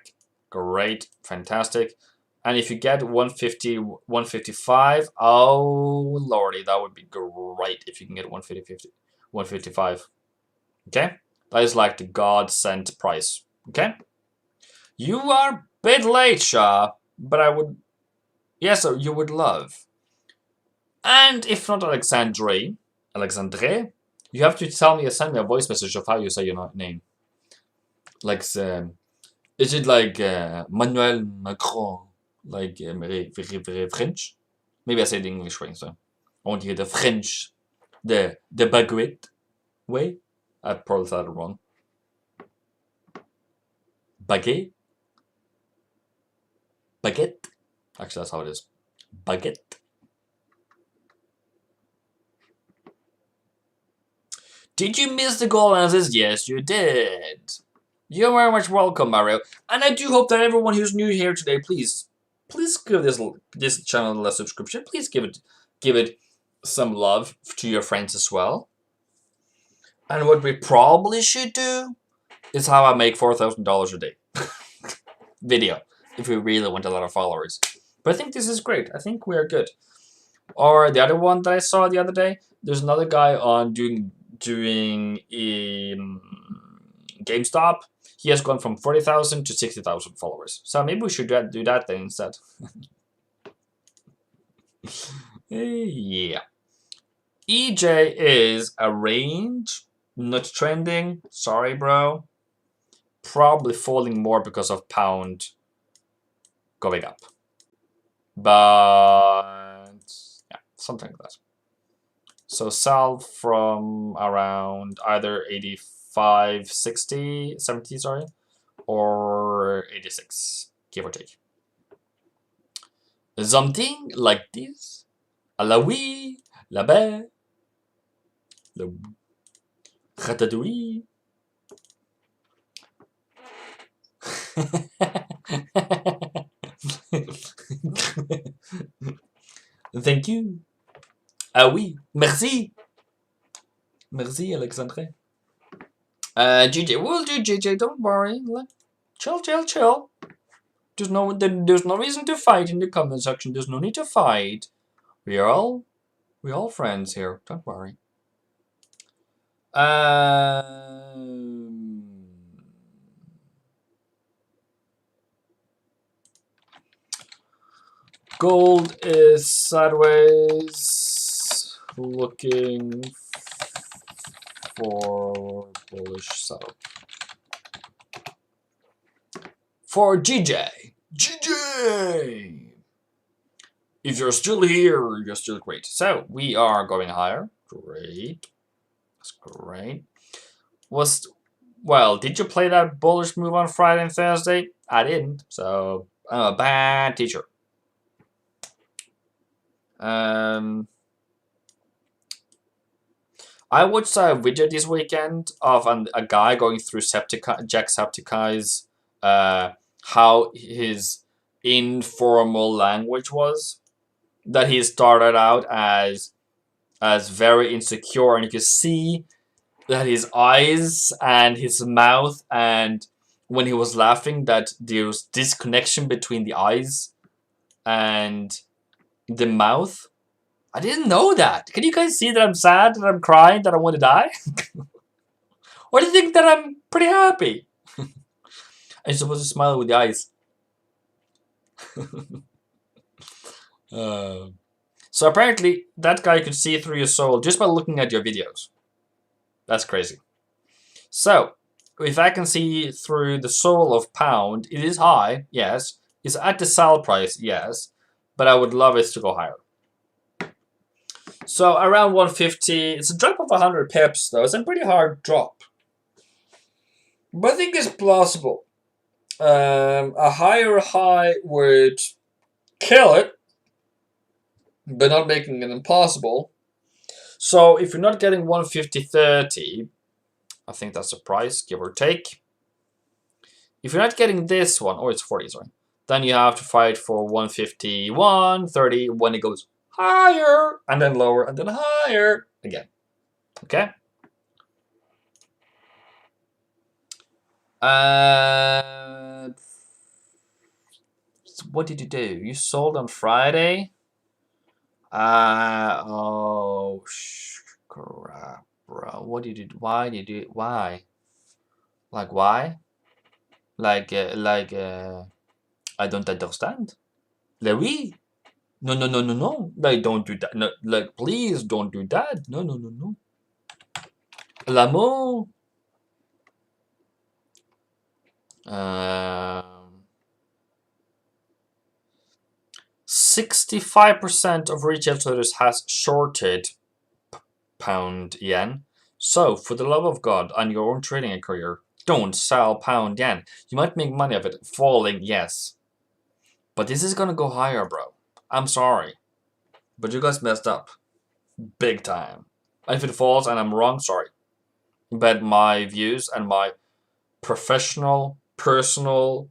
great, fantastic. And if you get 150, 155, oh lordy, that would be great if you can get 155. Okay, that is like the God sent price. Okay, you are a bit late, Shah, but I would, yes, so you would love. And if not Alexandre, you have to tell me, send me a voice message of how you say your name. Like, is it like Manuel Macron, like very French? Maybe I said English way, so I want to hear the French, the baguette way. I probably said it wrong. Baguette. Baguette. Actually, that's how it is. Baguette. Did you miss the goal analysis? Yes, you did. You're very much welcome, Mario. And I do hope that everyone who's new here today, please give this channel a subscription. Please give it some love to your friends as well. And what we probably should do is how I make $4,000 a day. Video. if we really want a lot of followers. But I think this is great. I think we are good. Or the other one that I saw the other day, there's another guy on doing GameStop. He has gone from 40,000 to 60,000 followers. So maybe we should do that then instead. Yeah. EJ is a range, not trending. Sorry, bro. Probably falling more because of pound going up. But yeah, something like that. So sell from around either 85, 60, 70, sorry, or 86, give or take. Something like this. La oui, la belle, le Kategori. Thank you. Ah oui, merci. Merci, Alexandre. GJ, we'll do GJ, don't worry. Chill, chill, chill. There's no reason to fight in the comment section. There's no need to fight. We're all friends here. Don't worry. Gold is sideways, looking for bullish setup. For GJ. If you're still here, you're still great. So we are going higher. Great. That's great. Well, did you play that bullish move on Friday and Thursday? I didn't, so I'm a bad teacher. I watched a video this weekend of a guy going through Jacksepticeye's how his informal language was. That he started out as very insecure, and you could see that his eyes and his mouth, and when he was laughing, that there was disconnection between the eyes and the mouth. I didn't know that. Can you guys see that I'm sad, that I'm crying, that I want to die? Or do you think that I'm pretty happy? I'm supposed to smile with the eyes. So apparently, that guy could see through your soul just by looking at your videos. That's crazy. So, if I can see through the soul of pound, it is high, yes. It's at the sell price, yes. But I would love it to go higher. So around 150, it's a drop of 100 pips though. It's a pretty hard drop. But I think it's plausible. A higher high would kill it, but not making it impossible. So if you're not getting 150.30, I think that's the price, give or take. If you're not getting this one, it's 40, sorry. Then you have to fight for 151.30 when it goes higher, and then lower, and then higher again. Okay? What did you do? You sold on Friday? Oh, crap, bro. What did you do? Why did you do it? Why? Like, why? Like, I don't understand. Like, oui. No. Like, don't do that. No, like, please don't do that. No. L'amour. 65% of retail traders has shorted pound yen. So, for the love of God, on your own trading career, don't sell pound yen. You might make money of it. Falling, yes. But this is gonna go higher, bro. I'm sorry. But you guys messed up. Big time. And if it falls and I'm wrong, sorry. But my views and my professional, personal,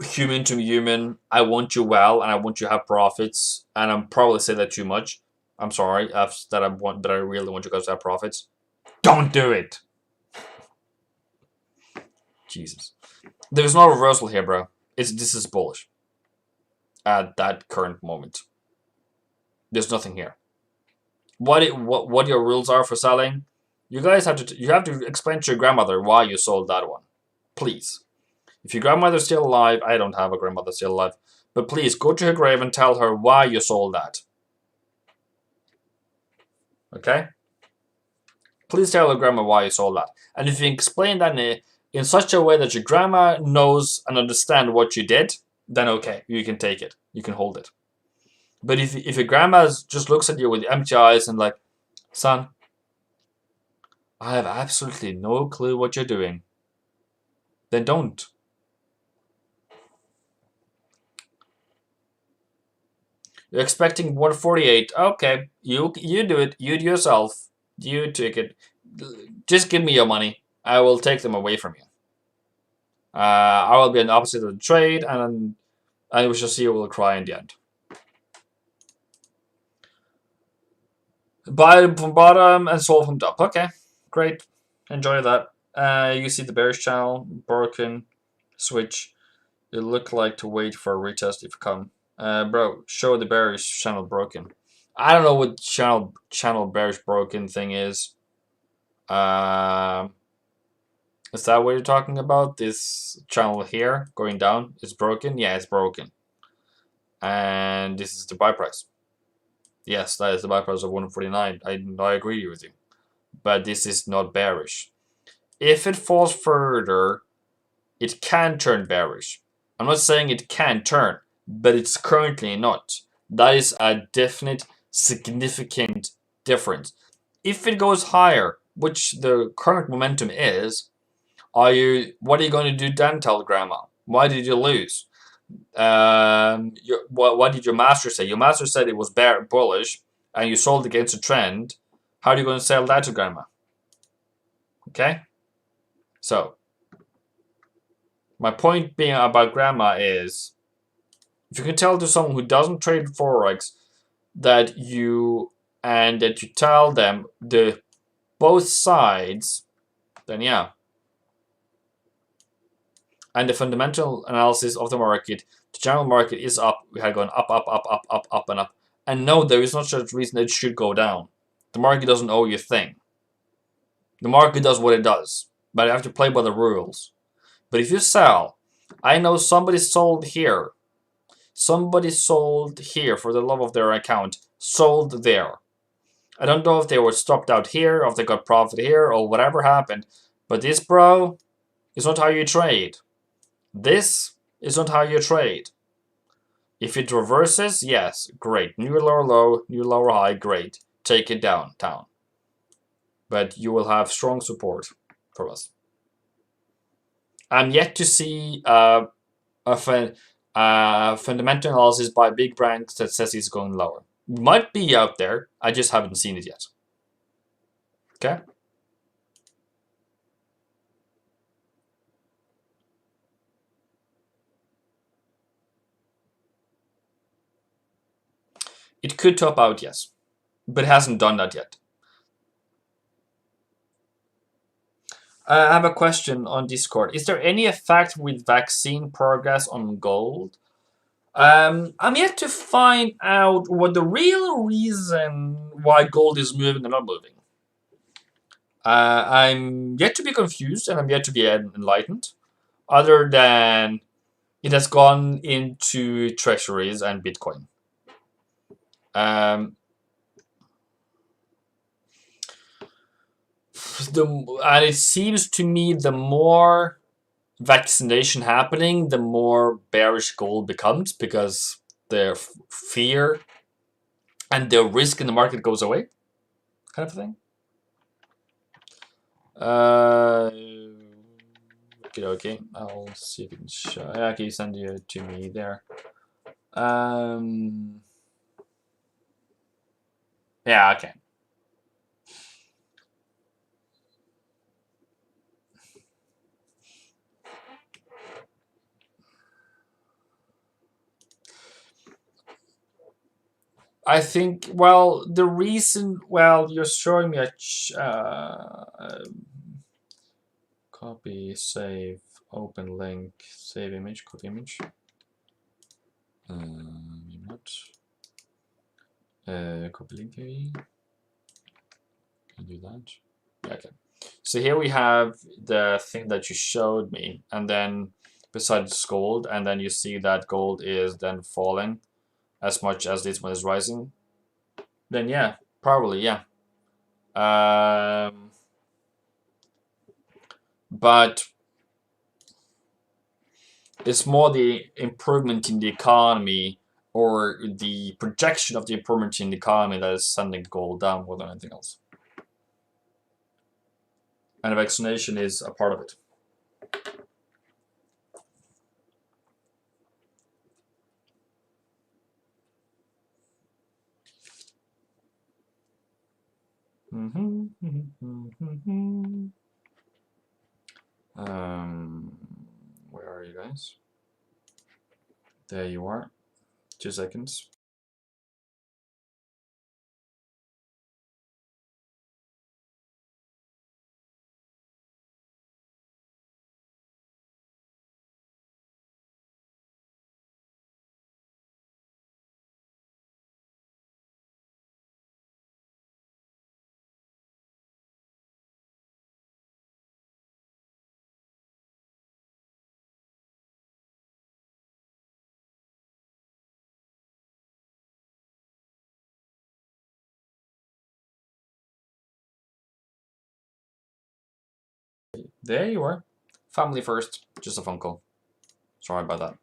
human to human, I want you well and I want you to have profits. And I'm probably saying that too much. I'm sorry that I really want you guys to have profits. Don't do it. Jesus. There's no reversal here, bro. this is bullish at that current moment. There's nothing here. What your rules are for selling? You guys have to explain to your grandmother why you sold that one, please. If your grandmother's still alive, I don't have a grandmother still alive, but please go to her grave and tell her why you sold that. Okay? Please tell your grandma why you sold that. And if you explain that in such a way that your grandma knows and understands what you did, then okay, you can take it. You can hold it. But if your grandma just looks at you with empty eyes and like, son, I have absolutely no clue what you're doing, then don't. You're expecting 148. Okay, you do it. You do yourself. You take it. Just give me your money. I will take them away from you. I will be on the opposite of the trade, and we shall see who will cry in the end. Buy from bottom and sold from top. Okay, great. Enjoy that. You see the bearish channel broken. Switch. It looked like to wait for a retest if it come. Bro, show the bearish channel broken. I don't know what channel bearish broken thing is. Is that what you're talking about? This channel here going down is broken? Yeah, it's broken. And this is the buy price. Yes, that is the buy price of 149. I agree with you. But this is not bearish. If it falls further, it can turn bearish. I'm not saying it can turn, but it's currently not. That is a definite, significant difference. If it goes higher, which the current momentum is, what are you going to do then, tell grandma? Why did you lose? What did your master say? Your master said it was bullish, and you sold against a trend. How are you going to sell that to grandma? Okay? So, my point being about grandma is, if you can tell to someone who doesn't trade Forex that you tell them both sides, then yeah. And the fundamental analysis of the market, the general market is up. We had gone up, and up. And no, there is no such reason that it should go down. The market doesn't owe you a thing. The market does what it does, but you have to play by the rules. But if you sell, I know somebody sold here. Somebody sold here for the love of their account. Sold there. I don't know if they were stopped out here, or if they got profit here, or whatever happened. But this, bro, is not how you trade. This is not how you trade. If it reverses, yes, great. New lower low, new lower high, great. Take it down. But you will have strong support from us. I'm yet to see a fundamental analysis by big banks that says it's going lower. It might be out there. I just haven't seen it yet. Okay? It could top out, yes. But it hasn't done that yet. I have a question on Discord. Is there any effect with vaccine progress on gold? I'm yet to find out what the real reason why gold is moving and not moving. I'm yet to be confused and I'm yet to be enlightened, other than it has gone into treasuries and Bitcoin. And it seems to me the more vaccination happening, the more bearish gold becomes, because the fear and the risk in the market goes away, kind of thing. Okay. I'll see if you can show. Yeah, okay, you send it to me there. Yeah, okay. I think, well, the reason, well, you're showing me a Copy, save, open link, save image, copy image. Maybe not. Copy link maybe. Can do that. Okay. So here we have the thing that you showed me, and then besides gold, and then you see that gold is then falling as much as this one is rising. Then yeah, probably yeah. But it's more the improvement in the economy or the projection of the improvement in the economy that is sending gold down more than anything else. And vaccination is a part of it. Where are you guys? There you are. 2 seconds. There you are. Family first. Just a phone call. Sorry about that.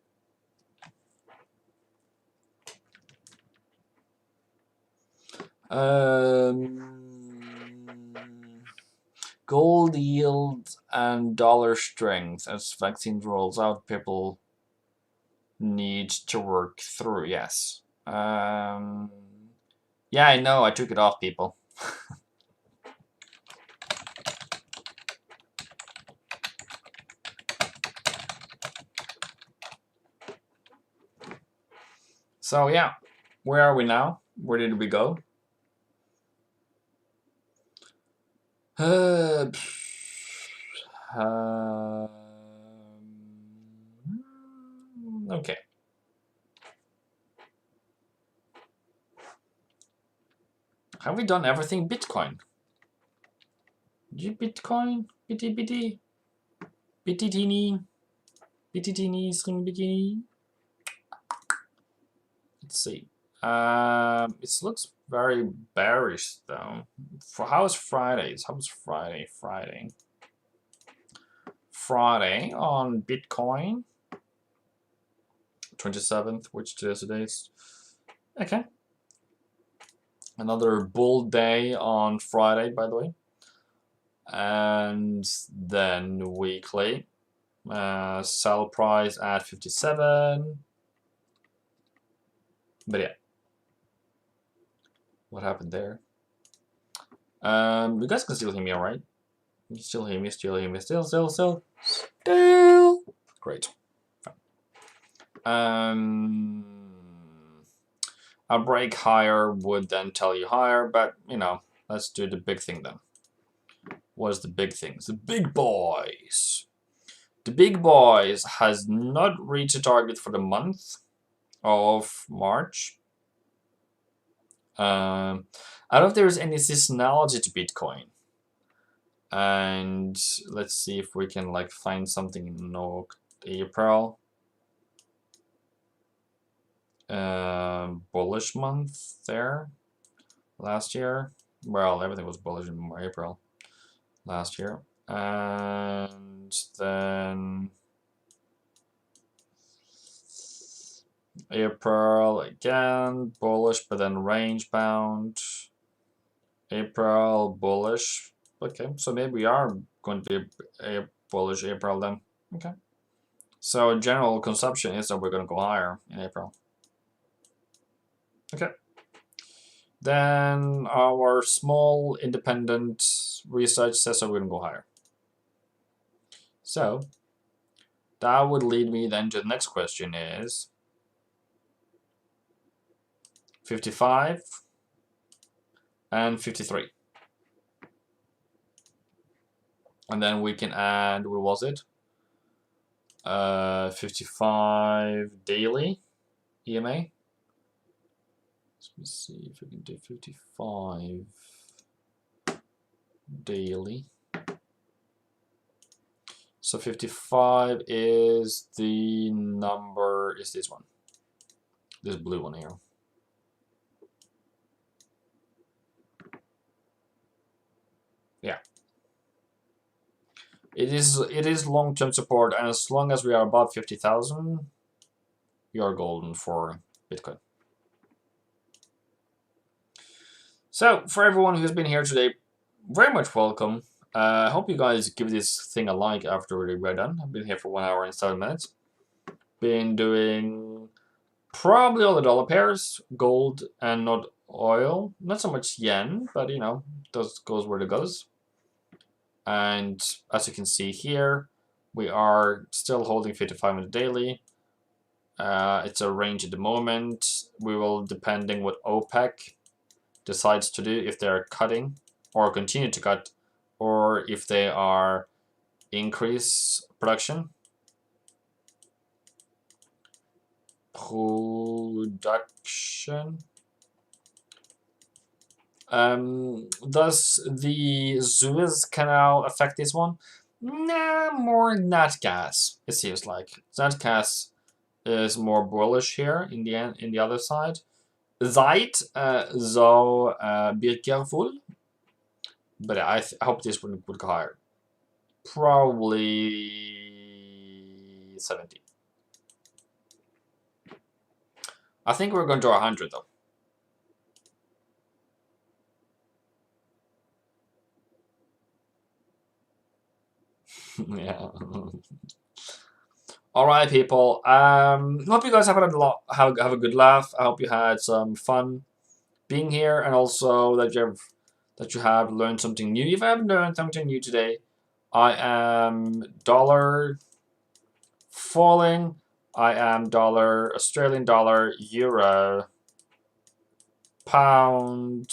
Gold yield and dollar strength as vaccine rolls out. People need to work through. Yes. Yeah, I know. I took it off, people. So yeah, where are we now? Where did we go? Okay. Have we done everything Bitcoin? Bitcoin? Bitty? Bitty teeny? Bitty teeny? Slim bikini? Let's see. It looks very bearish though. How's Fridays? How's Friday? Friday on Bitcoin. 27th, which today is. Okay. Another bull day on Friday, by the way. And then weekly. Sell price at 57. But yeah. What happened there? You guys can still hear me, alright? You still hear me, still. Great. A break higher would then tell you higher, but you know, let's do the big thing then. What is the big things? The big boys. The big boys has not reached a target for the month of March. I don't know if there's any seasonality to Bitcoin. And let's see if we can like find something in April. Bullish month there last year. Well, everything was bullish in April last year. And then April again, bullish, but then range bound. April, bullish. Okay, so maybe we are going to be a bullish April then. Okay. So general consumption is that we're going to go higher in April. Okay. Then our small independent research says that we're going to go higher. So that would lead me then to the next question is 55 and 53. And then we can add, what was it? 55 daily EMA. Let me see if we can do 55 daily. So 55 is the number, is this one. This blue one here. Yeah. It is long-term support, and as long as we are above 50,000, you are golden for Bitcoin. So for everyone who's been here today, very much welcome. I hope you guys give this thing a like after we're done. I've been here for 1 hour and 7 minutes. Been doing probably all the dollar pairs, gold and not oil. Not so much yen, but you know, goes where it goes. And as you can see here, we are still holding 55-minute daily. It's a range at the moment. We will, depending what OPEC decides to do, if they're cutting or continue to cut, or if they are increase production. Does the Suez Canal affect this one? Nah, more nat gas. It seems like nat gas is more bullish here in the end, in the other side. Zeit, so be careful. But I hope this would go higher. Probably 70. I think we're going to 100 though. Yeah. All right, people. Hope you guys have a good laugh. I hope you had some fun being here, and also that you have learned something new. If I haven't learned something new today, I am dollar falling. I am dollar, Australian dollar, euro, pound,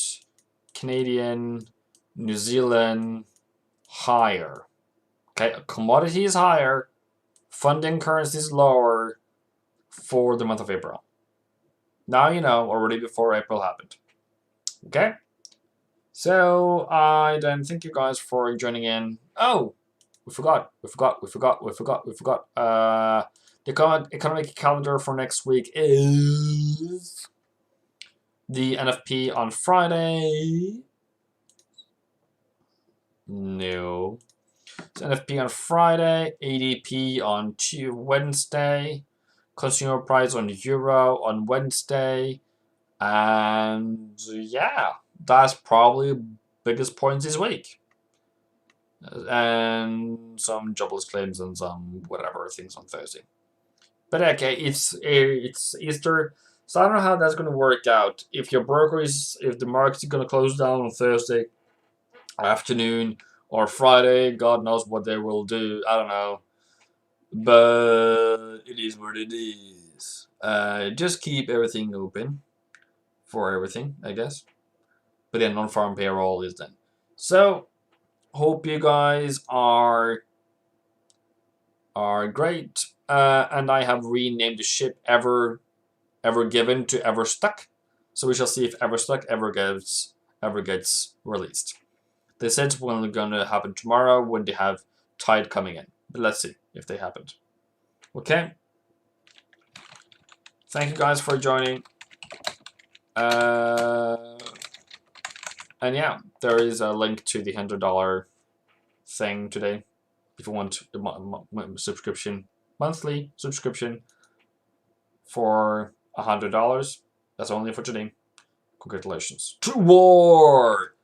Canadian, New Zealand, higher. Okay, commodity is higher, funding currency is lower for the month of April. Now you know, already before April happened. Okay? So I then thank you guys for joining in. Oh, we forgot. The economic calendar for next week is the NFP on Friday. No. So NFP on Friday, ADP on Wednesday, consumer price on euro on Wednesday, and yeah, that's probably biggest points this week. And some jobless claims and some whatever things on Thursday. But okay, it's Easter, so I don't know how that's going to work out. If the market is going to close down on Thursday afternoon or Friday, God knows what they will do. I don't know, but it is what it is. Just keep everything open for everything, I guess. But then non-farm payroll is done. So hope you guys are great. And I have renamed the ship Ever Given to Ever Stuck. So we shall see if Ever Stuck ever gets released. They said it's only going to happen tomorrow when they have tide coming in. But let's see if they happened. Okay. Thank you guys for joining. And yeah, there is a link to the $100 thing today. If you want the subscription, monthly subscription for $100. That's only for today. Congratulations. To war!